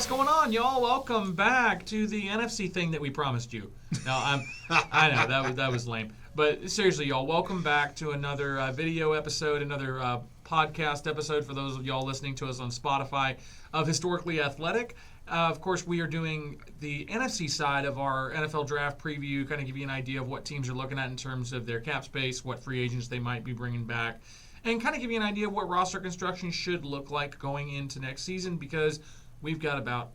What's going on, y'all? Welcome back to the NFC thing that we promised you. No, I know that was lame, but seriously, y'all, welcome back to another video episode, another podcast episode for those of y'all listening to us on Spotify of Historically Athletic. Of course, we are doing the NFC side of our NFL draft preview, kind of give you an idea of what teams are looking at in terms of their cap space, what free agents they might be bringing back, and kind of give you an idea of what roster construction should look like going into next season, because we've got about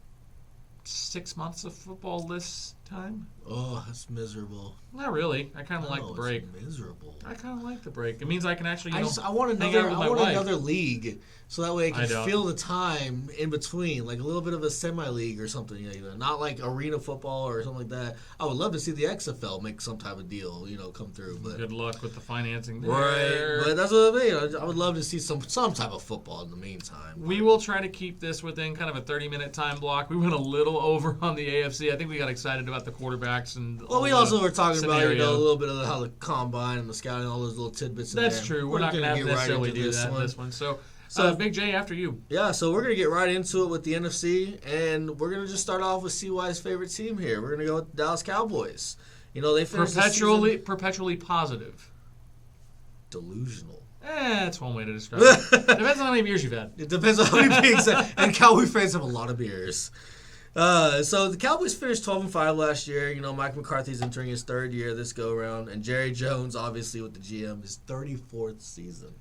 6 months of football this time. Oh, that's miserable. Not really. I kind of like the break. It's miserable. I kind of like the break. It means I can actually, I want another league, so that way I can feel the time in between, like a little bit of a semi-league or something. Not like arena football or something like that. I would love to see the XFL make some type of deal, come through. But good luck with the financing there. Right, but that's what I mean. I would love to see some type of football in the meantime. We will try to keep this within kind of a 30-minute time block. We went a little over on the AFC. I think we got excited about the quarterbacks and. Well, we also were talking about a little bit of how the combine and the scouting, all those little tidbits. That's true. We're not going to have to necessarily do that in this one. So Big J, after you. Yeah, so we're going to get right into it with the NFC, and we're going to just start off with CY's favorite team here. We're going to go with the Dallas Cowboys. They finished perpetually positive. Delusional. That's one way to describe it. Depends on how many beers you've had. It depends on how many beers. And Cowboy fans have a lot of beers. So the Cowboys finished 12-5 last year. Mike McCarthy's entering his third year this go-around. And Jerry Jones, obviously, with the GM, his 34th season.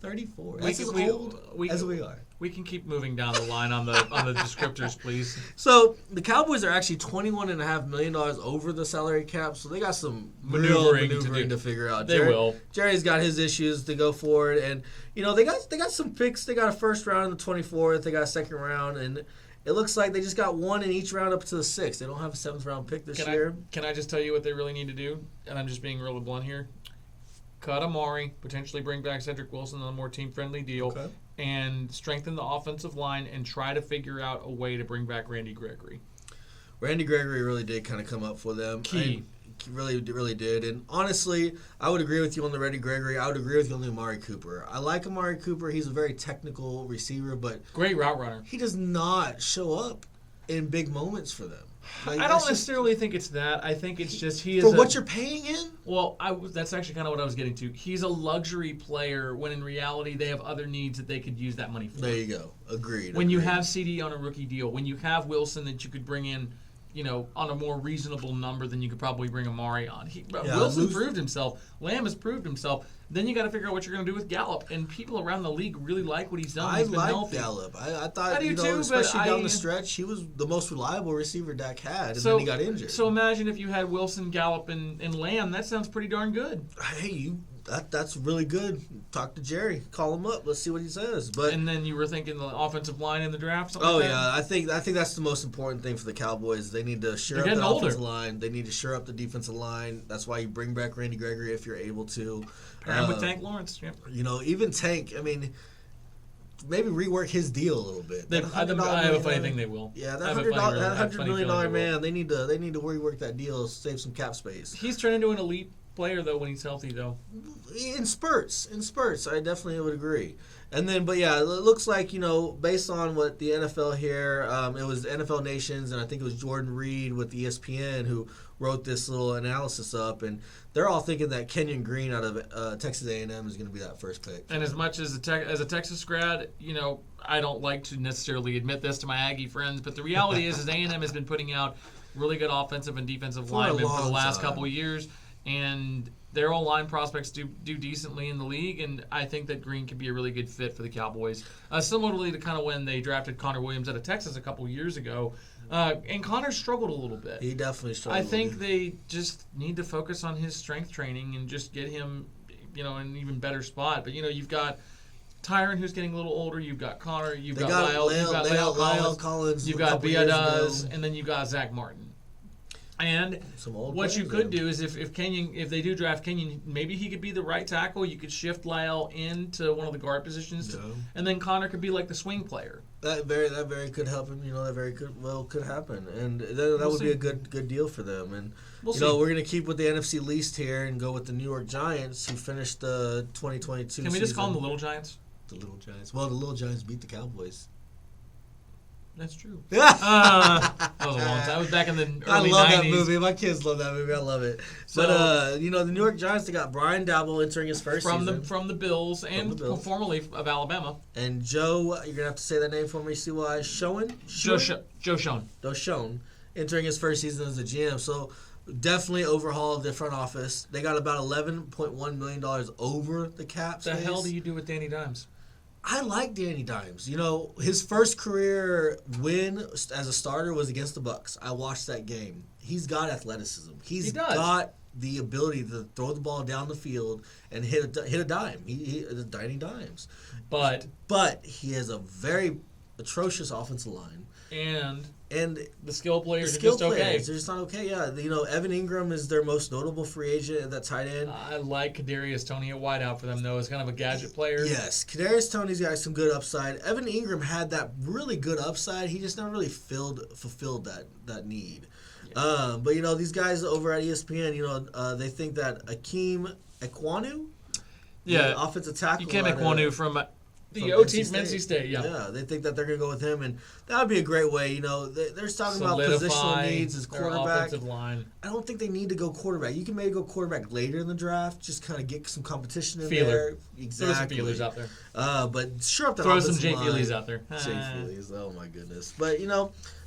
34. That's as old as we are. We can keep moving down the line on the descriptors, please. So the Cowboys are actually $21.5 million over the salary cap, so they got some maneuvering to figure out. They will. Jerry's got his issues to go forward, and they got some picks. They got a first round in the 24th. They got a second round, and it looks like they just got one in each round up to the 6th. They don't have a 7th round pick this year. Can I just tell you what they really need to do? And I'm just being really blunt here. Cut Amari, potentially bring back Cedric Wilson on a more team-friendly deal, and strengthen the offensive line and try to figure out a way to bring back Randy Gregory. Randy Gregory really did kind of come up for them. Key. Really did. And honestly, I would agree with you on the Randy Gregory. I would agree with you on the Amari Cooper. I like Amari Cooper. He's a very technical receiver, but great route runner. He does not show up in big moments for them. I don't necessarily think it's that. I think it's just he is for what you're paying him. Well, that's actually kind of what I was getting to. He's a luxury player when in reality they have other needs that they could use that money for. There you go. Agreed. When you have CD on a rookie deal, when you have Wilson that you could bring in, on a more reasonable number than you could probably bring Amari on. Wilson proved himself. Lamb has proved himself. Then you got to figure out what you're going to do with Gallup. And people around the league really like what he's done. I like Gallup. I thought, especially down the stretch, he was the most reliable receiver Dak had, and then he got injured. So imagine if you had Wilson, Gallup, and Lamb. That sounds pretty darn good. Hey, that's really good. Talk to Jerry. Call him up. Let's see what he says. And then you were thinking the offensive line in the draft? Yeah. I think that's the most important thing for the Cowboys. They need to shore up the offensive line. They need to shore up the defensive line. That's why you bring back Randy Gregory if you're able to. Pair him with Tank Lawrence. Yep. Even Tank, maybe rework his deal a little bit. I have a funny thing they will. Yeah, that $100 million man, they need to rework that deal, save some cap space. He's turned into an elite player though when he's healthy though. In spurts, I definitely would agree. And then, but yeah, it looks like based on what the NFL here, it was NFL Nations, and I think it was Jordan Reed with ESPN who wrote this little analysis up, and they're all thinking that Kenyan Green out of Texas A&M is going to be that first pick. And as much as a Texas grad, I don't like to necessarily admit this to my Aggie friends, but the reality is A&M has been putting out really good offensive and defensive linemen for the last couple of years. And their O-line prospects do decently in the league, and I think that Green could be a really good fit for the Cowboys. Similarly to kind of when they drafted Connor Williams out of Texas a couple years ago. And Connor struggled a little bit. He definitely struggled. I think they just need to focus on his strength training and just get him, in an even better spot. But, you've got Tyron, who's getting a little older. You've got Connor. You've got Lyle Collins. You've got Biadaz, and then you've got Zach Martin. And what you could do is if they do draft Kenyan, maybe he could be the right tackle. You could shift Lyle into one of the guard positions, and then Connor could be like the swing player. That very could help him. That very could happen, and that would be a good deal for them. And we're gonna keep with the NFC least here and go with the New York Giants, who finished the 2022. Can we just call them the Little Giants? The Little Giants. Well, the Little Giants beat the Cowboys. That's true. That was a long time. I was back in the early 90s. I love that movie. My kids love that movie. I love it. So, but, the New York Giants, they got Brian Daboll entering his first season. From the Bills and formerly of Alabama. And Joe, you're going to have to say that name for me. See why? Joe Schoen entering his first season as a GM. So, definitely overhaul of their front office. They got about $11.1 million over the cap space. The hell do you do with Danny Dimes? I like Danny Dimes. His first career win as a starter was against the Bucs. I watched that game. He's got athleticism. He's got the ability to throw the ball down the field and hit a dime. He Danny Dimes. But he has a very atrocious offensive line. And the skill players are just okay. They're just not okay. Yeah, Evan Ingram is their most notable free agent at that tight end. I like Kadarius Toney at wideout for them, though, as kind of a gadget player. Yes, Kadarius Toney's got some good upside. Evan Ingram had that really good upside. He just never really fulfilled that need. Yeah. But these guys over at ESPN, they think that Akeem Ekwonu, offensive tackle, Akeem Ekwonu from the OT from NC State, yeah, they think that they're going to go with him, and that would be a great way. They're talking about positional needs as quarterback. Offensive line. I don't think they need to go quarterback. You can maybe go quarterback later in the draft, just kind of get some competition in there. Exactly. Throw some feelers out there. But sure up that throw some Jay Feely's out there. Jay Feely's, oh my goodness. But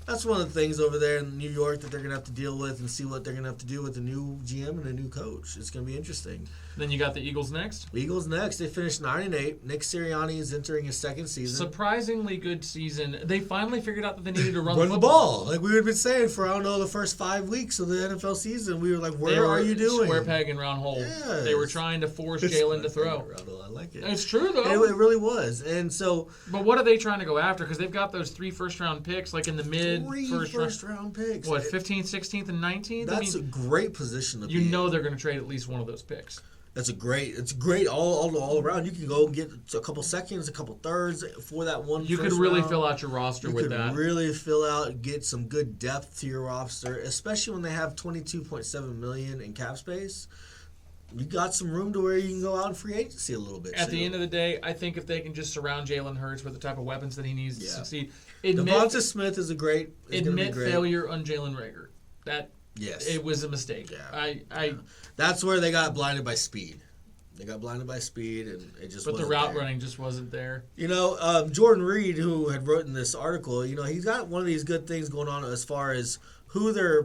that's one of the things over there in New York that they're going to have to deal with and see what they're going to have to do with the new GM and the new coach. It's going to be interesting. Then you got the Eagles next. Eagles next. They finished 9-8. Nick Sirianni is entering his second season. Surprisingly good season. They finally figured out that they needed to run the ball. Like we had been saying for, the first 5 weeks of the NFL season. We were like, what are you doing? Square peg and round hole. Yes. They were trying to force Jalen to throw. I like it. It's true, though. It really was. And so. But what are they trying to go after? Because they've got those 3 first-round picks, like in the first-round picks. What, 15th, 16th, and 19th? That's a great position to be in. They're going to trade at least one of those picks. It's great all around. You can go get a couple seconds, a couple thirds for that one. You could really fill out your roster with that. You could really fill out, get some good depth to your roster, especially when they have $22.7 million in cap space. You got some room to where you can go out in free agency a little bit. At the end of the day, I think if they can just surround Jalen Hurts with the type of weapons that he needs to succeed. Devonta Smith is admit failure on Jalen Reagor. Yes. It was a mistake. Yeah. That's where they got blinded by speed. They got blinded by speed, and it just wasn't the route there. Running just wasn't there. Jordan Reed, who had written this article, he's got one of these good things going on as far as who their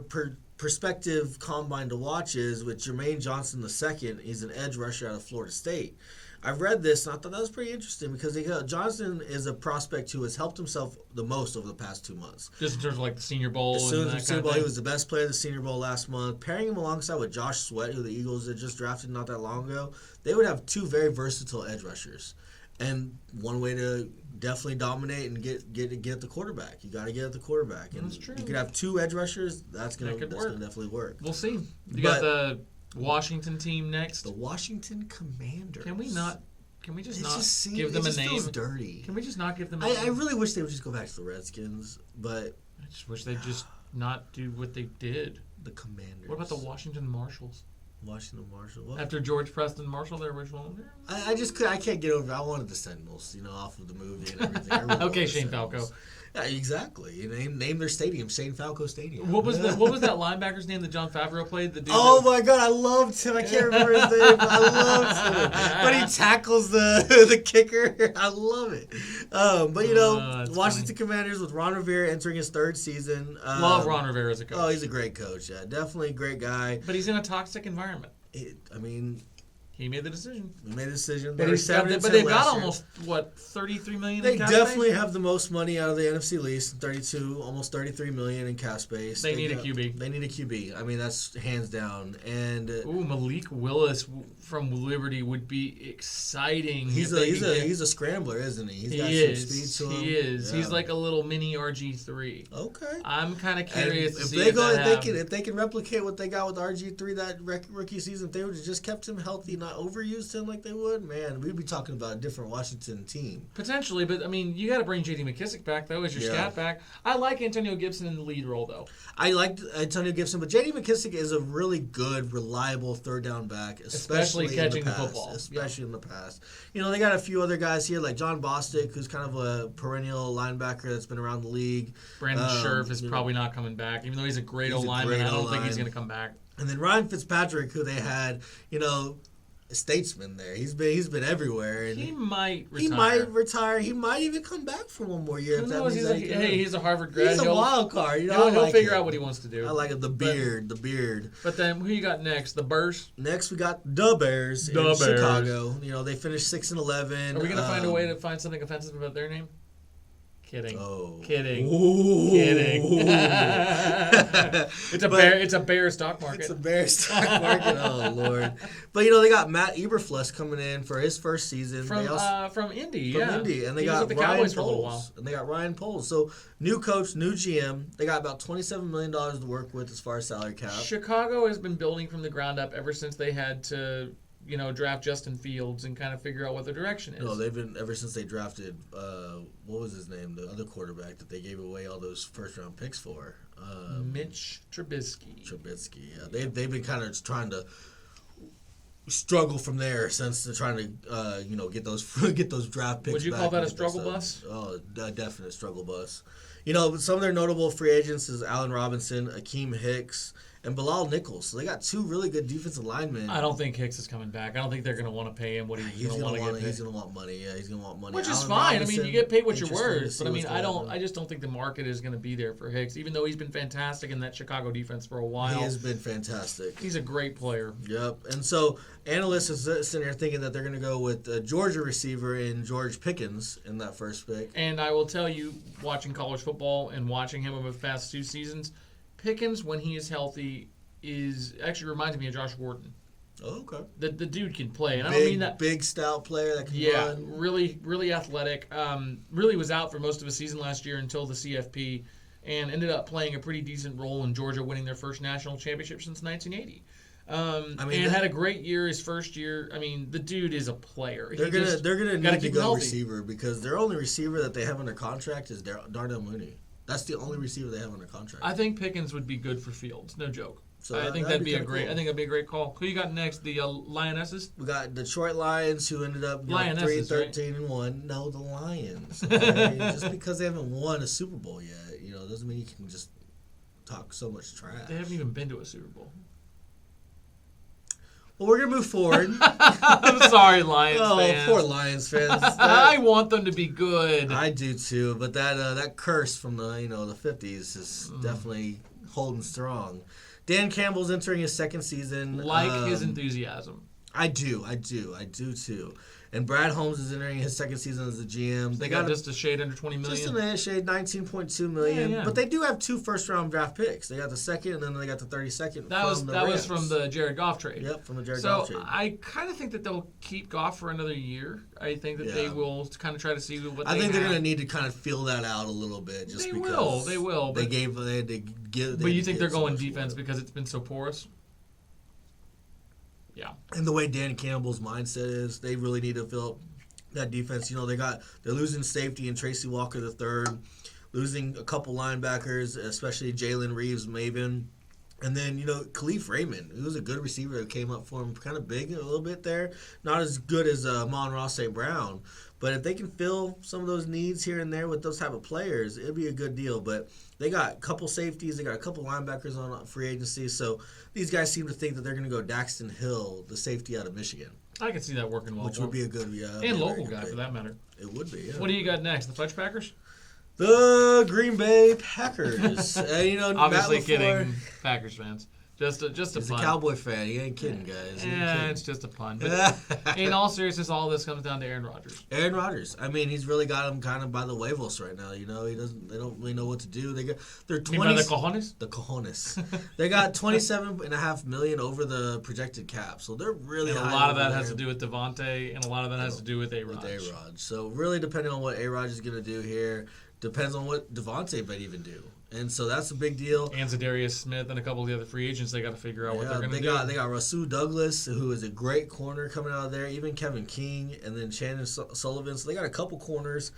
prospective combine to watch is with Jermaine Johnson II. He's an edge rusher out of Florida State. I read this, and I thought that was pretty interesting because Johnson is a prospect who has helped himself the most over the past 2 months. Just in terms of the Senior Bowl. As soon as the Senior Bowl, he was the best player of the Senior Bowl last month. Pairing him alongside with Josh Sweat, who the Eagles had just drafted not that long ago, they would have 2 very versatile edge rushers. And one way to definitely dominate and get at the quarterback. You got to get at the quarterback. And that's true. You could have 2 edge rushers. That's gonna definitely work. We'll see. You got the Washington team next. The Washington Commanders. Can we just not give them a name? Feels dirty. Can we just not give them a name? I really wish they would just go back to the Redskins, but I just wish they'd just not do what they did. The Commanders. What about the Washington Marshals? What? After George Preston Marshall, their original. I can't get over it. I wanted the Sentinels, off of the movie and everything. Okay, Shane Falco. Yeah, exactly. Name their stadium, Shane Falco Stadium. What was that linebacker's name that John Favreau played? My God, I loved him. I can't remember his name. I loved him. But he tackles the kicker. I love it. Washington Commanders with Ron Rivera entering his 3rd season. Love Ron Rivera as a coach. Oh, he's a great coach. Yeah, definitely a great guy. But he's in a toxic environment. He made the decision. But they've got almost, $33 million in cap space? They definitely have the most money out of the NFC East, almost $33 million in cap space. They need a QB. They need a QB. That's hands down. And Malik Willis from Liberty would be exciting. He's a scrambler, isn't he? He's got some speed to him. He is. Yeah. He's like a little mini RG3. Okay. I'm kind of curious to see if they can replicate what they got with RG3 that rookie season, if they would have just kept him healthy, not overused him like they would, man, we'd be talking about a different Washington team. Potentially, but I mean, you got to bring J.D. McKissic back though as your scat back. I like Antonio Gibson in the lead role though. I like Antonio Gibson, but J.D. McKissic is a really good, reliable third down back, especially catching in the football. Especially in the pass. You know, they got a few other guys here like John Bostic, who's kind of a perennial linebacker that's been around the league. Brandon Scherf is probably not coming back, even though he's a great old lineman. I don't think he's going to come back. And then Ryan Fitzpatrick, who they had, you know, a statesman there. He's been everywhere. And he might retire. He might retire. He might even come back for one more year. Who knows? He's a Harvard grad. He's a wild card. You know, he'll figure out what he wants to do. I like it. The beard. But then who you got next? The Bears? Next we got the Bears in Chicago. You know, they finished 6-11. Are we going to find a way to find something offensive about their name? Kidding. Oh. Kidding. Ooh. Kidding. It's a bear stock market. It's a bear stock market. Oh, Lord. But, you know, they got Matt Eberflus coming in for his first season. From Indy, yeah. From Indy. And they got Ryan Poles. And they got Ryan Poles. So, new coach, new GM. They got about $27 million to work with as far as salary cap. Chicago has been building from the ground up ever since they had to, you know, draft Justin Fields and kind of figure out what their direction is. No, they've been ever since they drafted what was his name, the other quarterback that they gave away all those first round picks for. Mitch Trubisky. Yeah. They've been kind of trying to struggle from there since they're trying to get those draft picks. Would you back call that a struggle bus? Oh, a definite struggle bus. You know, some of their notable free agents is Allen Robinson, Akeem Hicks, and Bilal Nichols. So they got two really good defensive linemen. I don't think Hicks is coming back. I don't think they're going to want to pay him what he's going to want to get paid. He's going to want money. Yeah, he's going to want money. Which is fine. Robinson, I mean, you get paid what you're worth. But I mean, I just don't think the market is going to be there for Hicks, even though he's been fantastic in that Chicago defense for a while. He has been fantastic. He's a great player. Yep. And so analysts are sitting there thinking that they're going to go with a Georgia receiver in George Pickens in that first pick. And I will tell you, watching college football and watching him over the past 2 seasons, Pickens, when he is healthy, actually reminds me of Josh Gordon. Oh, okay. The dude can play, and I don't mean that big stout player that can run. really athletic. Really was out for most of the season last year until the CFP, and ended up playing a pretty decent role in Georgia winning their first national championship since 1980. And had a great year his first year. I mean, the dude is a player. They're gonna need to go receiver because their only receiver that they have under contract is Darnell Mooney. That's the only receiver they have under contract. I think Pickens would be good for Fields. No joke. So I think that'd be a great. Cool. I think that'd be a great call. Who you got next? The Lionesses. We got Detroit Lions, who ended up 3-13-1. No, the Lions. Okay? Just because they haven't won a Super Bowl yet, doesn't mean you can just talk so much trash. They haven't even been to a Super Bowl. Well, we're gonna move forward. I'm sorry, Lions fans. Oh, poor Lions fans. I want them to be good. I do too, but that curse from the the 50s is definitely holding strong. Dan Campbell's entering his second season. His enthusiasm. I do too. And Brad Holmes is entering his second season as the GM. They got just a shade under $20 million. Just a shade, $19.2 million. Yeah. But they do have 2 first-round draft picks. They got the second, and then they got the 32nd. That was from the Jared Goff trade. Yep, from the Jared Goff trade. So I kind of think that they'll keep Goff for another year. I think that they will kind of try to see what. I think they're going to need to kind of feel that out a little bit, just because they will. They had to give. But you think they're going defense because it's been so porous? Yeah. And the way Dan Campbell's mindset is, they really need to fill up that defense. They're losing safety in Tracy Walker III, losing a couple linebackers, especially Jalen Reeves, Maven, and then Khalif Raymond, who was a good receiver that came up for him, kind of big a little bit there, not as good as Amon-Ra St. Brown, but if they can fill some of those needs here and there with those type of players, it'd be a good deal. But they got a couple safeties, they got a couple linebackers on free agency, so these guys seem to think that they're going to go Daxton Hill, the safety out of Michigan. I can see that working well. Which would be a good, and local guy for that matter. It would be, yeah. What do you got next? The Fudge Packers? The Green Bay Packers. Obviously kidding, Packers fans. Just a He's pun. He's a Cowboy fan. He ain't kidding, guys. It's just a pun. But in all seriousness, all this comes down to Aaron Rodgers. Aaron Rodgers. I mean, he's really got him kind of by the huevos right now. They don't really know what to do. They're 20. You mean by the cojones? The cojones. They got $27.5 million over the projected cap, so they're really. And high a lot of that there. has to do with Devontae, and a lot of that has to do with A-Rod. So really, depending on what A-Rod is going to do here. Depends on what Devontae might even do. And so that's a big deal. And Zadarius Smith and a couple of the other free agents, they got to figure out what they're going to do. They got Rasul Douglas, who is a great corner coming out of there. Even Kevin King, and then Shannon Sullivan. So they got a couple corners.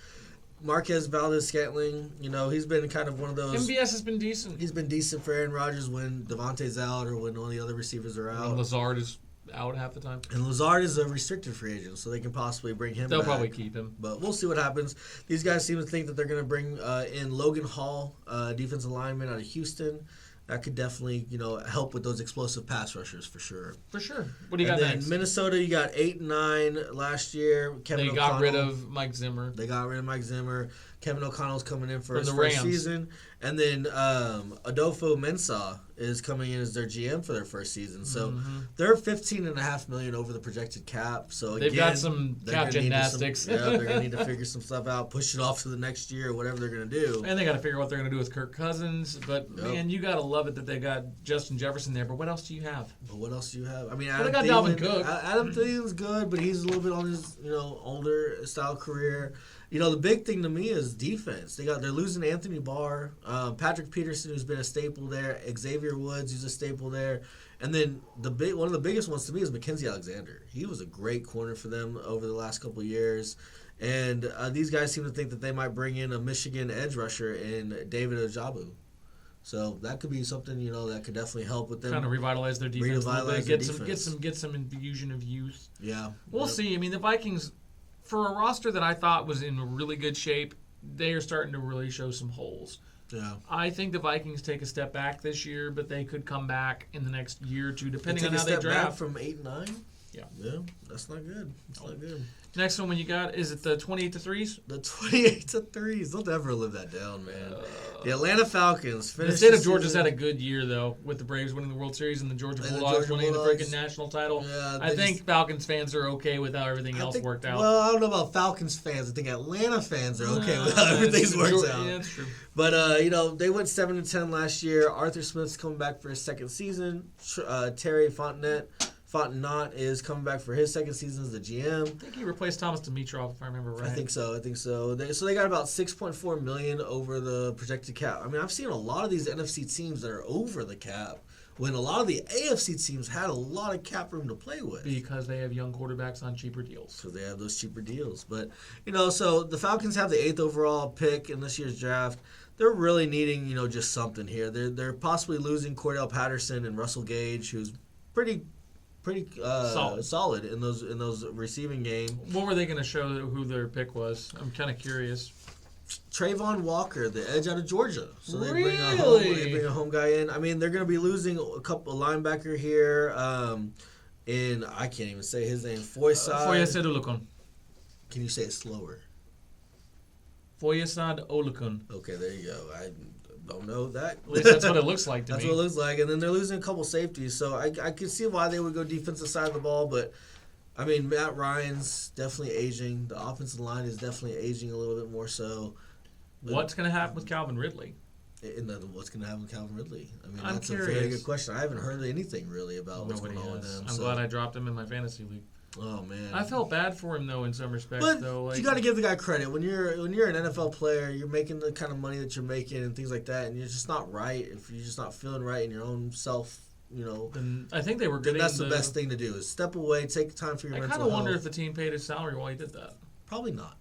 Marquez Valdez-Scantling, he's been kind of one of those. MVS has been decent. He's been decent for Aaron Rodgers when Devontae's out or when one of the other receivers are out. And Lazard is out half the time. And Lazard is a restricted free agent, so they can possibly bring him They'll back. probably keep him. But we'll see what happens. These guys seem to think that they're going to bring in Logan Hall, defensive lineman out of Houston. That could definitely, help with those explosive pass rushers for sure. For sure. What do you got next? Minnesota, you got 8-9 last year. They got rid of Mike Zimmer. Kevin O'Connell's coming in for his the first Rams. season. And then Adolfo Mensah is coming in as their GM for their first season. So they're $15.5 million over the projected cap. So they've got some cap gymnastics. They're going to need to figure some stuff out, push it off to the next year, whatever they're going to do. And they got to figure out what they're going to do with Kirk Cousins. But, man, you got to love it that they got Justin Jefferson there. But what else do you have? I mean, they got Dalvin Cook. Adam Thielen's good, but he's a little bit on his, older style career. The big thing to me is defense. They're losing Anthony Barr, Patrick Peterson, who's been a staple there, Xavier Woods, who's a staple there, and then one of the biggest ones to me is Mckenzie Alexander. He was a great corner for them over the last couple of years, and these guys seem to think that they might bring in a Michigan edge rusher in David Ojabu. So that could be something that could definitely help with them. Kind of revitalize their defense a little bit. Get some infusion of youth. Yeah, we'll see. I mean, the Vikings, for a roster that I thought was in really good shape, they are starting to really show some holes. Yeah. I think the Vikings take a step back this year, but they could come back in the next year or two, depending on how they draft. Back from 8-9? Yeah. Yeah, that's not good. Not good. Next one, when you got, is it the 28-3s? The 28-3s. Don't ever live that down, man. The Atlanta Falcons finished. The state of Georgia's had a good year, though, with the Braves winning the World Series and the Georgia Bulldogs winning the freaking national title. Yeah, I think Falcons fans are okay with how everything else worked out. Well, I don't know about Falcons fans. I think Atlanta fans are okay with how everything's worked out. Yeah, that's true. But, they went 7-10 last year. Arthur Smith's coming back for his second season. Terry Fontenot is coming back for his second season as the GM. I think he replaced Thomas Dimitrov, if I remember right. I think so. They got about $6.4 million over the projected cap. I mean, I've seen a lot of these NFC teams that are over the cap when a lot of the AFC teams had a lot of cap room to play with. Because they have young quarterbacks on cheaper deals. Because they have those cheaper deals. But, so the Falcons have the 8th overall pick in this year's draft. They're really needing, just something here. They're possibly losing Cordell Patterson and Russell Gage, who's pretty solid in those receiving games. What were they going to show who their pick was? I'm kind of curious. Trayvon Walker, the edge out of Georgia. So they bring a home guy in. I mean, they're going to be losing a couple linebacker here. And I can't even say his name. Foyesad Olukun. Can you say it slower? Foyesad Olukun. Okay, there you go. I don't know that. At least that's what it looks like to me. That's what it looks like. And then they're losing a couple safeties. So I can see why they would go defensive side of the ball. But, I mean, Matt Ryan's definitely aging. The offensive line is definitely aging a little bit more so. But what's going to happen with Calvin Ridley? What's going to happen with Calvin Ridley? I mean, that's curious. A very good question. I haven't heard anything really about what's going on with him. I'm glad I dropped him in my fantasy league. Oh man, I felt bad for him though in some respects. But though, you got to give the guy credit. When you're an NFL player, you're making the kind of money that you're making and things like that, and you're just not right. If you're just not feeling right in your own self, Then I think they were getting. That's the best thing to do is step away, take time for your mental health. I kind of wonder if the team paid his salary while he did that. Probably not.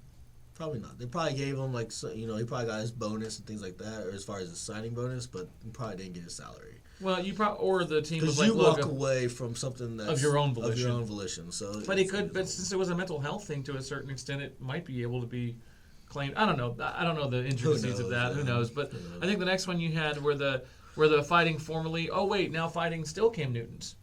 They probably gave him he probably got his bonus and things like that, or as far as his signing bonus, but he probably didn't get his salary. Well, or the team was like, you walk away from something that's of your own volition. So, but since it was a mental health thing to a certain extent, it might be able to be claimed. I don't know the intricacies of that. Who knows? But I think the next one you had were the fighting formerly. Oh wait, now fighting still Cam Newton's.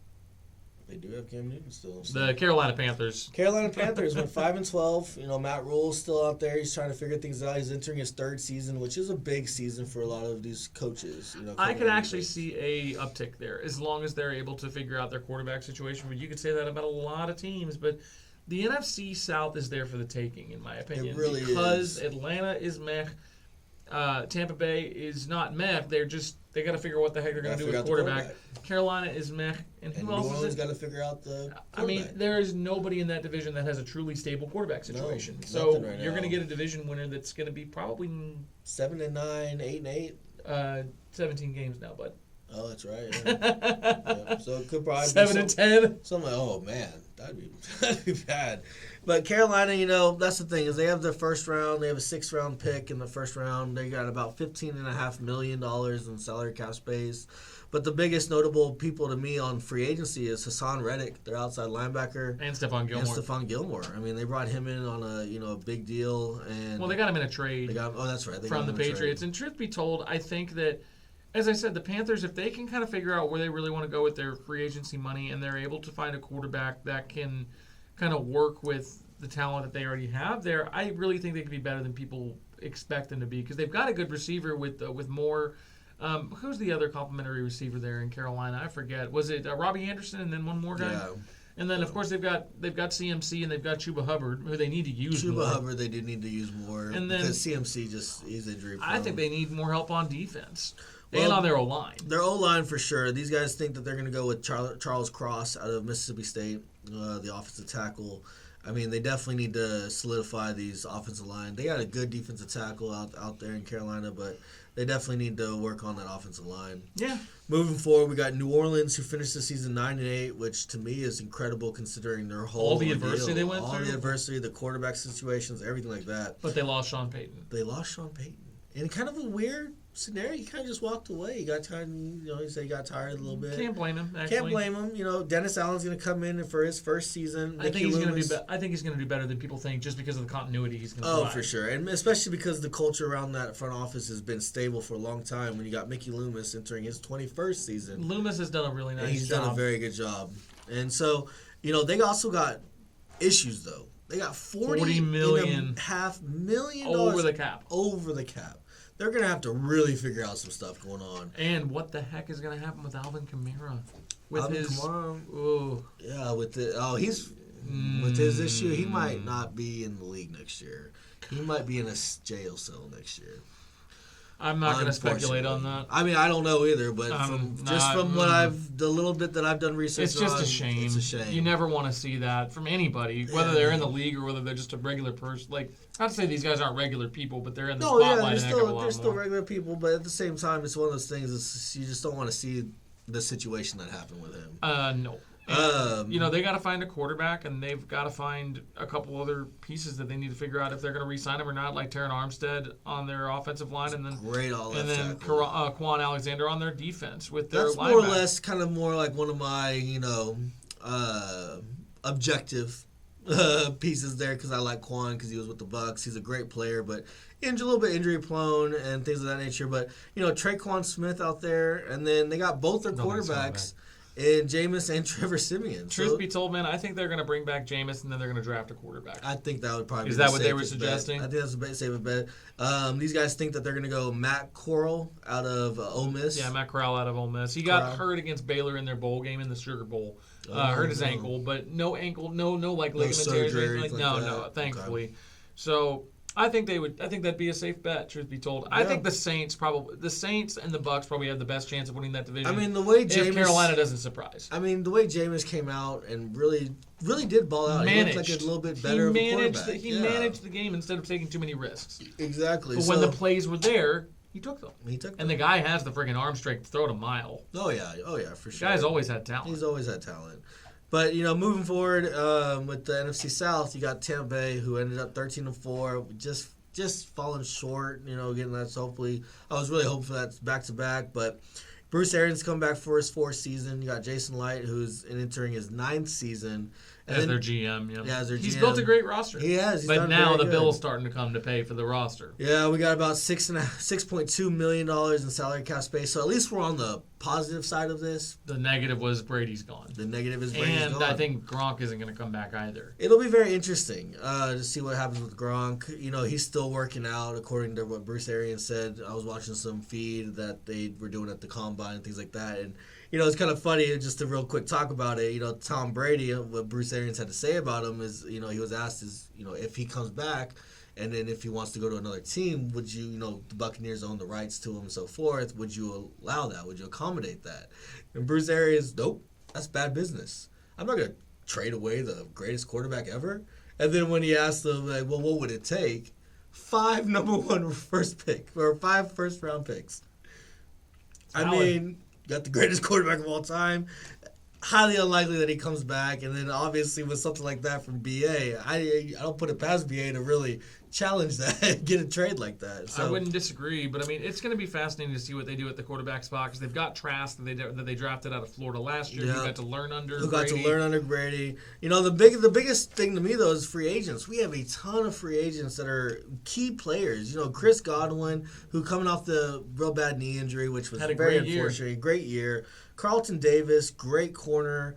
They do have Cam Newton still. The Carolina Panthers. Carolina Panthers went 5-12. Matt Rule's still out there. He's trying to figure things out. He's entering his third season, which is a big season for a lot of these coaches. I could actually see a uptick there as long as they're able to figure out their quarterback situation. But you could say that about a lot of teams. But the NFC South is there for the taking, in my opinion. It really because Atlanta is meh. Tampa Bay is not meh. They got to figure out what the heck they're going to do with quarterback. Carolina is meh. And who else New Orleans got to figure out the quarterback. I mean, there is nobody in that division that has a truly stable quarterback situation. So you're going to get a division winner that's going to be probably 7-9, 8-8. 17 games now, bud. Oh, that's right. Yeah. Yeah. So it could probably 7-10. So I'm like, oh man, that'd be bad. But Carolina, that's the thing is they have their first round. They have a 6th round pick in the first round. They got about $15.5 million in salary cap space. But the biggest notable people to me on free agency is Hassan Reddick, their outside linebacker, And Stephon Gilmore. I mean, they brought him in on a big deal, and Well, they got him in a trade. That's right. From the Patriots. And truth be told, I think that, as I said, the Panthers, if they can kind of figure out where they really want to go with their free agency money, and they're able to find a quarterback that can kind of work with the talent that they already have there, I really think they could be better than people expect them to be, because they've got a good receiver with more. Who's the other complimentary receiver there in Carolina? I forget. Was it Robbie Anderson and then one more guy? Yeah. And then, of course, they've got CMC and they've got Chuba Hubbard, who they need to use more. Chuba Hubbard, they do need to use more, and then, because CMC is injury prone. I think they need more help on defense Well, and on their O-line. Their O-line for sure. These guys think that they're going to go with Charles Cross out of Mississippi State, the offensive tackle. I mean, they definitely need to solidify these offensive line. They got a good defensive tackle out there in Carolina, but they definitely need to work on that offensive line. Yeah. Moving forward, we got New Orleans, who finished the season 9-8, which to me is incredible considering their whole all the adversity they went through, all the adversity, the quarterback situations, everything like that. But they lost Sean Payton. And kind of a weird scenario. He kind of just walked away. He got tired. He said he got tired a little bit. Can't blame him. Actually. Can't blame him. Dennis Allen's going to come in for his first season. I think he's going to do better than people think, just because of the continuity he's going to provide. For sure, and especially because the culture around that front office has been stable for a long time. When you got Mickey Loomis entering his 21st season, Loomis has done a really nice job. He's done a very good job, and so they also got issues though. They got $40.5 million over the cap. Over the cap. They're going to have to really figure out some stuff going on. And what the heck is going to happen with Alvin Kamara? With his issue, he might not be in the league next year. He might be in a jail cell next year. I'm not going to speculate on that. I mean, I don't know either, but the little bit that I've done research it's just a shame. It's a shame. You never want to see that from anybody, whether they're in the league or whether they're just a regular person. Like, not to say these guys aren't regular people, but they're in the spotlight they're still regular people, but at the same time, it's one of those things. You just don't want to see the situation that happened with him. No. And, they got to find a quarterback, and they've got to find a couple other pieces that they need to figure out if they're going to re-sign him or not, like Terron Armstead on their offensive line, and then Quan Alexander on their defense with their linebacker. That's more or less kind of more like one of my, objective pieces there, because I like Quan because he was with the Bucs. He's a great player, but a little bit injury prone and things of that nature. But Traquan Smith out there, and then they got both their quarterbacks. And Jameis and Trevor Siemian. Truth be told, man, I think they're going to bring back Jameis and then they're going to draft a quarterback. I think that would probably be the safest bet. Is that what they were suggesting? I think that's the safest bet. These guys think that they're going to go Matt Corral out of Ole Miss. Yeah, Matt Corral out of Ole Miss. He got hurt against Baylor in their bowl game in the Sugar Bowl. Hurt his ankle, but no like ligament tears or anything. No, thankfully. Okay. So I think that'd be a safe bet, truth be told. Yeah. I think the Saints and the Bucs probably have the best chance of winning that division. I mean, the way if Carolina doesn't surprise. I mean, the way Jameis came out and really did ball out. He looked like a little bit better of a quarterback. He managed the game instead of taking too many risks. Exactly. But when the plays were there, he took them. And the guy has the friggin' arm strength to throw it a mile. Oh yeah, for sure. The guy's always had talent. He's always had talent. But, moving forward with the NFC South, you got Tampa Bay, who ended up 13-4, just falling short, getting that. So hopefully, I was really hoping for that back-to-back. But Bruce Arians come back for his 4th season. You got Jason Light, who's entering his 9th season. As their GM, yeah. Yeah, as their GM. He's built a great roster. He has. But now the bill's starting to come to pay for the roster. Yeah, we got about $6.2 million in salary cap space. So at least we're on the positive side of this. The negative was Brady's gone. And I think Gronk isn't going to come back either. It'll be very interesting to see what happens with Gronk. He's still working out, according to what Bruce Arians said. I was watching some feed that they were doing at the Combine and things like that. And it's kind of funny, just to real quick talk about it. Tom Brady, what Bruce Arians had to say about him is, he was asked if he comes back and then if he wants to go to another team, would you, the Buccaneers own the rights to him and so forth, would you allow that? Would you accommodate that? And Bruce Arians, nope, that's bad business. I'm not going to trade away the greatest quarterback ever. And then when he asked them, what would it take? 5 number 1 first pick or 5 first-round picks. I mean, got the greatest quarterback of all time. Highly unlikely that he comes back, and then obviously with something like that from BA, I don't put it past BA to really challenge that, get a trade like that. So. I wouldn't disagree, but I mean, it's going to be fascinating to see what they do at the quarterback spot because they've got Trask that they drafted out of Florida last year. Who got to learn under Brady. You know, the biggest thing to me though is free agents. We have a ton of free agents that are key players. You know, Chris Godwin, who coming off the real bad knee injury, which was very unfortunate. Great year. Carlton Davis, great corner.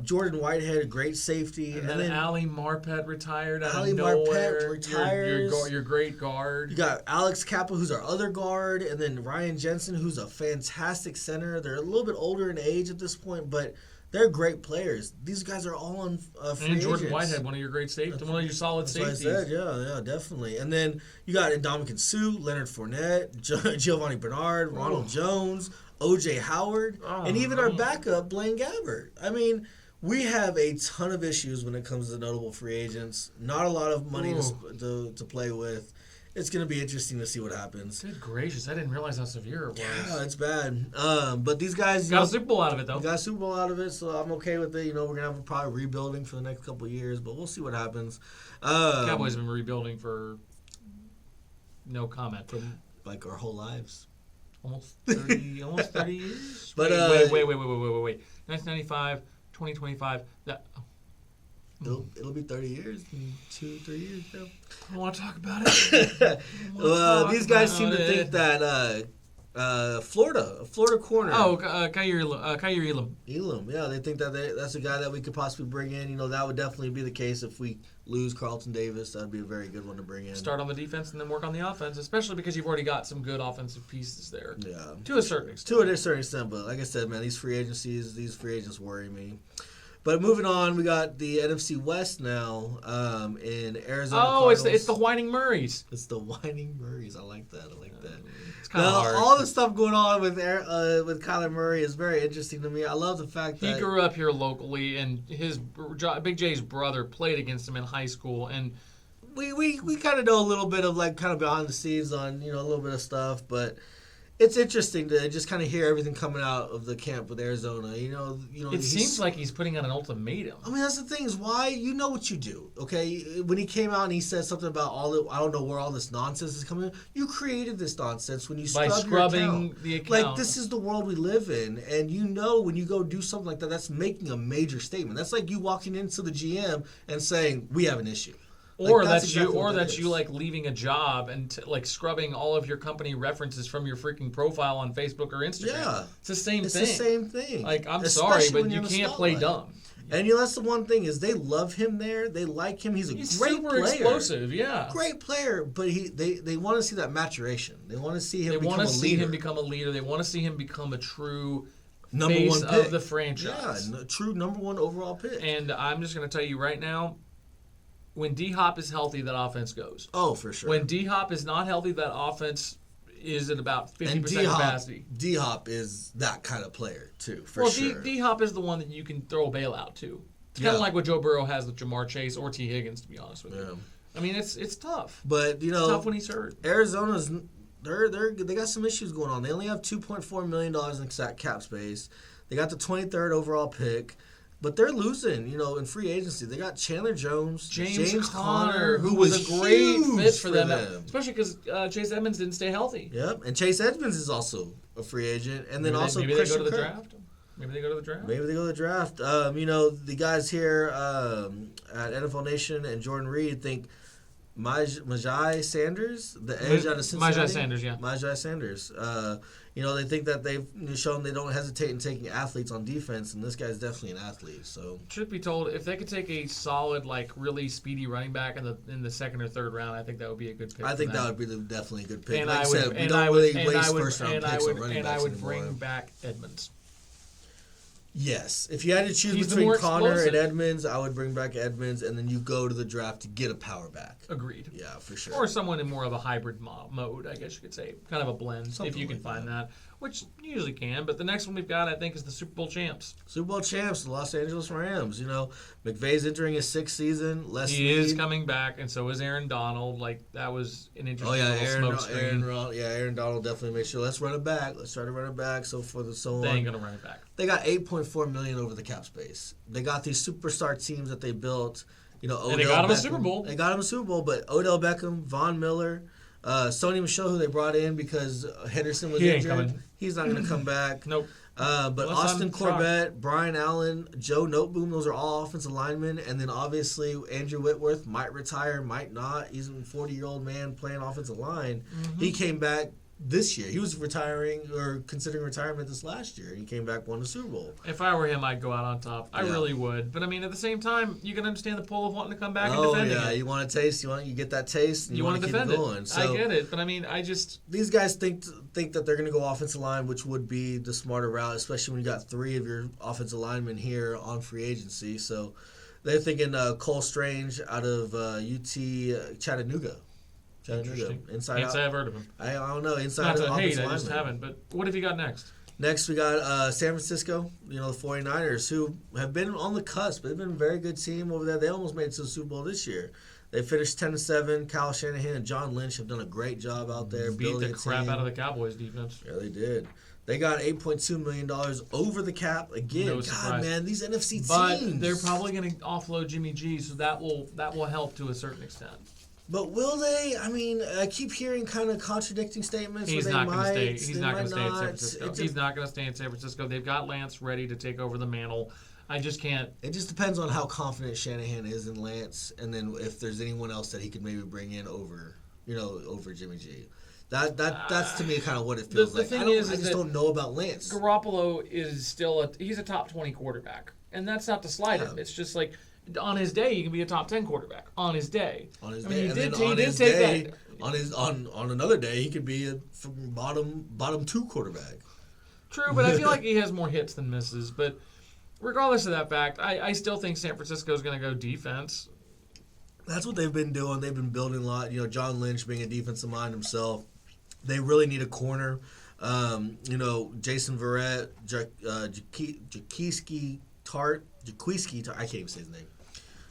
Jordan Whitehead, a great safety. And then Ali Marpet retired out Ali of nowhere. Marpet retires. Your great guard. You got Alex Kappa, who's our other guard, and then Ryan Jensen, who's a fantastic center. They're a little bit older in age at this point, but they're great players. These guys are all on free And Jordan agents. Whitehead, one of your great safeties, one of your solid safeties. What I said, yeah, definitely. And then you got Ndamukong Suh, Leonard Fournette, Giovanni Bernard, Ronald Jones, O.J. Howard, and even our backup, Blaine Gabbert. I mean, we have a ton of issues when it comes to notable free agents. Not a lot of money to play with. It's going to be interesting to see what happens. Good gracious, I didn't realize how severe it was. Yeah, it's bad. But these guys... Got a Super Bowl out of it, though. Got a Super Bowl out of it, so I'm okay with it. You know, we're going to have probably rebuilding for the next couple of years, but we'll see what happens. Cowboys have been rebuilding for no comment. Like our whole lives. Almost 30 years? But, wait. 1995, 2025. It'll be 30 years in 2-3 years, yeah. I don't want to talk about it. These guys seem to think that Florida corner. Kaiir Elam. Elam, yeah, they think that that's a guy that we could possibly bring in. You know, that would definitely be the case if we lose Carlton Davis. That'd be a very good one to bring in. Start on the defense and then work on the offense, especially because you've already got some good offensive pieces there. Yeah, to a certain extent. To a certain extent, but like I said, man, these free agents worry me. But moving on, we got the NFC West now in Arizona. Cardinals. It's the Whining Murrays. It's the Whining Murrays. I like that. It's kind of hard. All the stuff going on with Kyler Murray is very interesting to me. I love the fact that he grew up here locally, and his Big J's brother played against him in high school, and we kind of know a little bit of like kind of behind the scenes on a little bit of stuff, but. It's interesting to just kind of hear everything coming out of the camp with Arizona. It seems like he's putting out an ultimatum. I mean, that's the thing is why you know what you do, okay? When he came out and he said something about I don't know where all this nonsense is coming from. You created this nonsense when you scrubbing the account. Like, this is the world we live in, and when you go do something like that, that's making a major statement. That's like you walking into the GM and saying, we have an issue. Or that's you like leaving a job and like scrubbing all of your company references from your freaking profile on Facebook or Instagram. Yeah, it's the same thing. It's the same thing. Like, I'm sorry, but you can't play dumb. And that's the one thing is they love him there. They like him. He's great super player. Explosive, yeah. Great player, but they want to see that maturation. They want to see him become a leader. They want to see him become a leader. They want to see him become a true number face one pick of the franchise. Yeah, true number one overall pick. And I'm just going to tell you right now, when D-Hop is healthy, that offense goes. Oh, for sure. When D-Hop is not healthy, that offense is at about 50% capacity. D-Hop is that kind of player, too, for sure. Well, D-Hop is the one that you can throw a bailout to. It's kind of like what Joe Burrow has with Jamar Chase or T. Higgins, to be honest with you. I mean, it's tough. But, it's tough when he's hurt. Arizona's they got some issues going on. They only have $2.4 million in cap space. They got the 23rd overall pick. But they're losing, in free agency. They got Chandler Jones, James Conner, who was a great fit for them. Especially because Chase Edmonds didn't stay healthy. Yep, and Chase Edmonds is also a free agent. And then maybe they go to the draft. Maybe they go to the draft. The guys here at NFL Nation and Jordan Reed think Myjai Sanders, the edge out of Cincinnati. Myjai Sanders. They think that they've shown they don't hesitate in taking athletes on defense, and this guy's definitely an athlete. So, truth be told, if they could take a solid, like really speedy running back in the second or third round, I think that would be a good pick. I think that would be definitely a good pick. And like I said, we don't really waste first round picks on running backs. And I would bring back Edmonds. Yes. If you had to choose between Conner and Edmonds, I would bring back Edmonds, and then you go to the draft to get a power back. Agreed. Yeah, for sure. Or someone in more of a hybrid mode, I guess you could say. Kind of a blend, if you can find that. which you usually can. But the next one we've got, I think, is the Super Bowl champs. Super Bowl champs, the Los Angeles Rams. McVay's entering his 6th season. He is coming back, and so is Aaron Donald. That was an interesting smoke screen. Aaron Donald definitely made sure. Let's run it back. Let's try to run it back. So on. They ain't gonna run it back. They got $8.4 million over the cap space. They got these superstar teams that they built. Odell and they got him Beckham. a Super Bowl. They got him a Super Bowl, but Odell Beckham, Von Miller, Sony Michel, who they brought in because Henderson was injured. He's not going to come back. Nope. But Austin Corbett, Brian Allen, Joe Noteboom, those are all offensive linemen. And then obviously Andrew Whitworth might retire, might not. He's a 40-year-old man playing offensive line. Mm-hmm. He came back this year. He was retiring or considering retirement this last year. He came back, won the Super Bowl. If I were him, I'd go out on top. I really would. But I mean, at the same time, you can understand the pull of wanting to come back and defend it. You want a taste. You get that taste. And you want to defend keep it going. So, I get it, but I mean, these guys think that they're going to go offensive line, which would be the smarter route, especially when you got 3 of your offensive linemen here on free agency. So they're thinking Cole Strange out of UT Chattanooga. Inside out. I've heard of him. I don't know. Inside out. Not to hate, I just haven't. But what have you got next? Next, we got San Francisco, the 49ers, who have been on the cusp. They've been a very good team over there. They almost made it to the Super Bowl this year. They finished 10-7. Kyle Shanahan and John Lynch have done a great job out there. Beat the crap out of the Cowboys defense. Yeah, they did. They got $8.2 million over the cap. Again, no surprise. Man, these NFC teams. But they're probably going to offload Jimmy G, so that will help to a certain extent. But will they? I mean, I keep hearing kind of contradicting statements. He's not going to stay. He's not going to stay in San Francisco. He's not going to stay in San Francisco. They've got Lance ready to take over the mantle. I just can't. It just depends on how confident Shanahan is in Lance, and then if there's anyone else that he could maybe bring in over Jimmy G. That's to me kind of what it feels like. I just don't know about Lance. Garoppolo is still he's a top 20 quarterback, and that's not to slight him. It's just like. On his day, he can be a top 10 quarterback. On his day. On another day, he could be a bottom 2 quarterback. True, but I feel like he has more hits than misses. But regardless of that fact, I still think San Francisco is going to go defense. That's what they've been doing. They've been building a lot. John Lynch being a defensive mind himself. They really need a corner. Jason Verrett, Jaquiski Tart. I can't even say his name.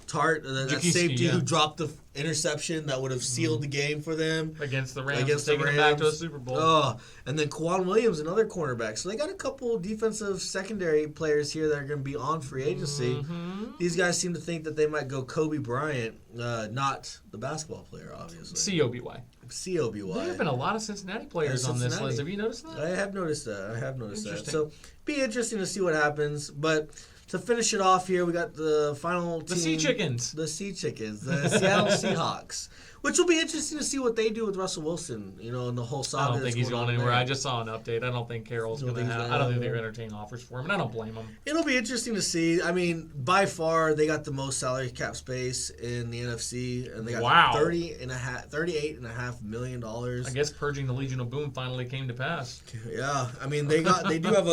Tart, that safety who dropped the interception that would have sealed the game for them. Against the Rams, taking them back to a Super Bowl. Oh, and then Quan Williams, another cornerback. So they got a couple defensive secondary players here that are going to be on free agency. Mm-hmm. These guys seem to think that they might go Kobe Bryant, not the basketball player, obviously. C-O-B-Y. C-O-B-Y. There have been a lot of Cincinnati players on this list. Have you noticed that? I have noticed that. So be interesting to see what happens, but... To finish it off here, we got the final team. The Sea Chickens. The Seattle Seahawks. Which will be interesting to see what they do with Russell Wilson, and the whole saga. I don't think he's going anywhere. I just saw an update. I don't think Carroll's going to have. I don't think they're going to entertain offers for him, and I don't blame them. It'll be interesting to see. I mean, by far, they got the most salary cap space in the NFC, and they got $38.5 million. I guess purging the Legion of Boom finally came to pass. Yeah, I mean they do have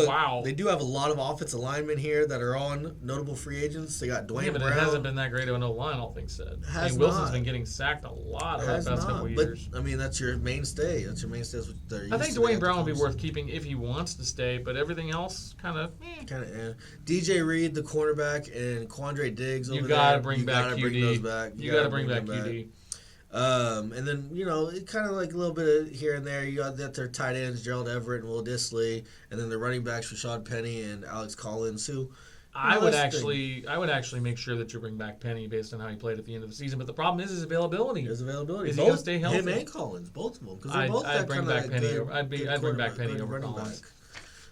a lot of offensive linemen here that are on notable free agents. They got Dwayne Brown. It hasn't been that great of an O-line, all things said. Wilson's been getting sacked a lot over the past couple years. But I mean, that's your mainstay. That's what they're used to. I think Dwayne Brown will be worth keeping if he wants to stay, but everything else kind of. DJ Reed, the cornerback, and Quandre Diggs over there. You got to bring back QD. Bring those back. You got to bring back QD. And then, it kind of like a little bit of here and there. You got their tight ends, Gerald Everett and Will Dissly, and then the running backs, Rashad Penny and Alex Collins, who. I would actually make sure that you bring back Penny based on how he played at the end of the season. But the problem is his availability. Is he going to stay healthy? Him and Collins, both of them. I'd bring back Penny. I'd bring back Penny over Collins.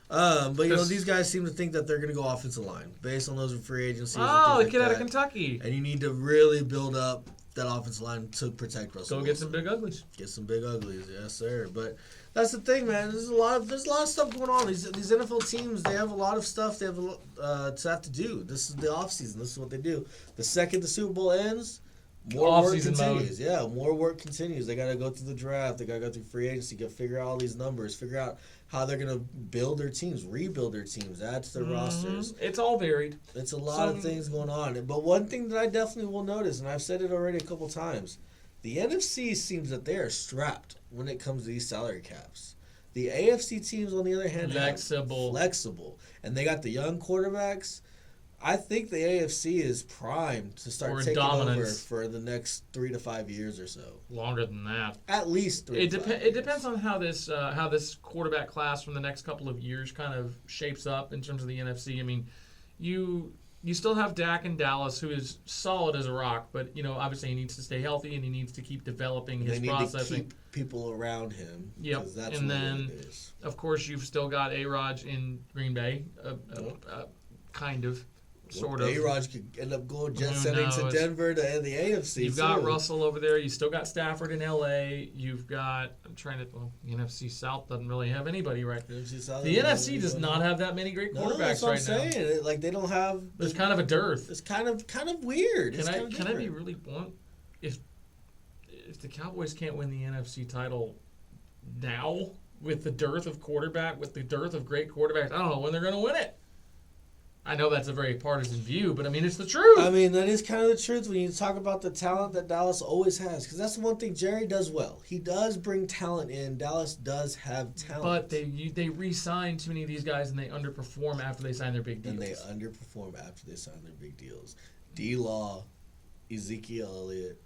But these guys seem to think that they're going to go offensive line based on those free agencies. Oh, the kid out of Kentucky. And you need to really build up that offensive line to protect Russell Wilson. Get some big uglies. Get some big uglies, yes sir. But that's the thing, man. There's a lot of stuff going on. These NFL teams, they have a lot of stuff they have to do. This is the offseason. This is what they do. The second the Super Bowl ends, more work continues. Yeah, more work continues. They got to go through the draft. They got to go through free agency. Got to figure out all these numbers. Figure out how they're going to build their teams, rebuild their teams, add to their rosters. It's all varied. It's a lot of things going on. But one thing that I definitely will notice, and I've said it already a couple times, the NFC seems that they are strapped when it comes to these salary caps. The AFC teams, on the other hand, flexible, and they got the young quarterbacks. I think the AFC is primed to start taking over for the next 3 to 5 years or so. Longer than that. At least 3 to 5 years. It depends on how this quarterback class from the next couple of years kind of shapes up in terms of the NFC. I mean, you still have Dak in Dallas, who is solid as a rock, but obviously he needs to stay healthy and he needs to keep developing his processing. To keep people around him. Yep. That's and what then, it is. Of course, you've still got A-Rod in Green Bay, kind of. Sort of. A-Rod could end up going jet-setting to Denver to end the AFC. You've got Russell over there. You still got Stafford in L.A. You've got, the NFC South doesn't really have anybody right now. The NFC does not have that many great quarterbacks that's what right I'm saying. Like, they don't have... There's kind of a dearth. It's kind of weird. Can I be really blunt? If the Cowboys can't win the NFC title now with the dearth of quarterback, with the dearth of great quarterbacks, I don't know when they're going to win it. I know that's a very partisan view, but I mean, it's the truth. I mean, that is kind of the truth when you talk about the talent that Dallas always has. Because that's the one thing Jerry does well. He does bring talent in. Dallas does have talent. But they re-sign too many of these guys, and they underperform after they sign their big deals. And they underperform after they sign their big deals. D-Law, Ezekiel Elliott.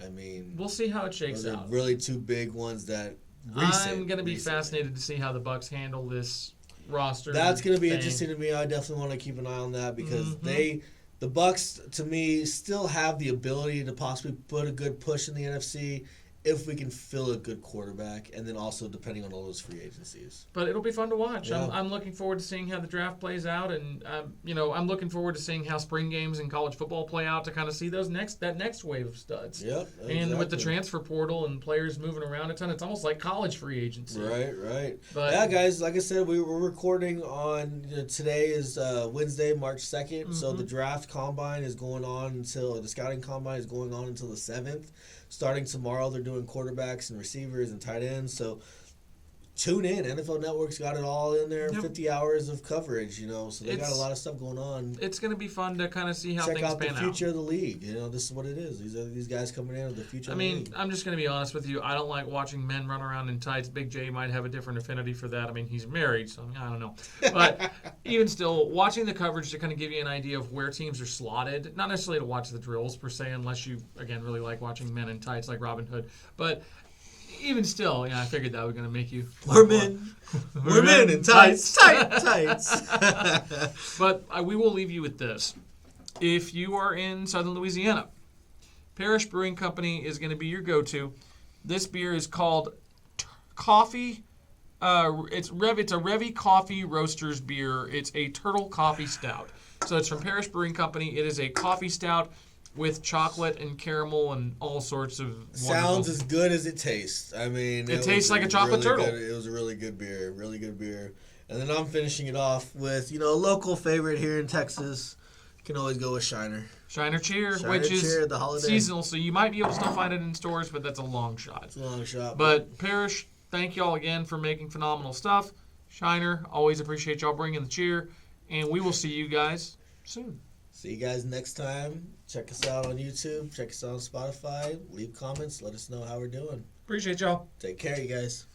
I mean... We'll see how it shakes those out. Are really two big ones that... I'm going to be fascinated to see how the Bucs handle this roster. That's going to be interesting to me. I definitely want to keep an eye on that because the Bucs, to me, still have the ability to possibly put a good push in the NFC if we can fill a good quarterback, and then also depending on all those free agencies. But it'll be fun to watch. Yeah. I'm looking forward to seeing how the draft plays out, and I'm looking forward to seeing how spring games and college football play out to kind of see that next wave of studs. Yep, exactly. And with the transfer portal and players moving around a ton, it's almost like college free agency. Right. But yeah, guys, like I said, we're recording on today is Wednesday, March 2nd. So the draft combine is going on until the scouting combine is going on until the 7th. Starting tomorrow, they're doing quarterbacks and receivers and tight ends. So tune in. NFL Network's got it all in there. Yep. 50 hours of coverage, so they got a lot of stuff going on. It's going to be fun to kind of see how things pan out. Check out the future of the league. This is what it is. These guys coming in with the future of the league. I'm just going to be honest with you. I don't like watching men run around in tights. Big J might have a different affinity for that. I mean, he's married, so I don't know. But even still, watching the coverage to kind of give you an idea of where teams are slotted, not necessarily to watch the drills per se, unless you, again, really like watching men in tights like Robin Hood. But even still, I figured that was going to make you. We're men in tights. Tights. But we will leave you with this. If you are in southern Louisiana, Parish Brewing Company is going to be your go-to. This beer is called Coffee. It's a Revy Coffee Roasters beer. It's a Turtle Coffee Stout. So it's from Parish Brewing Company. It is a coffee stout with chocolate and caramel and all sorts of wonderful. Sounds as good as it tastes. I mean, it tastes like a chocolate turtle. It was a really good beer. And then I'm finishing it off with, a local favorite here in Texas. You can always go with Shiner. Shiner Cheer, which is the holiday seasonal, so you might be able to still find it in stores, but that's a long shot. It's a long shot. But Parish, thank y'all again for making phenomenal stuff. Shiner, always appreciate y'all bringing the cheer. And we will see you guys soon. See you guys next time. Check us out on YouTube. Check us out on Spotify. Leave comments. Let us know how we're doing. Appreciate y'all. Take care, you guys.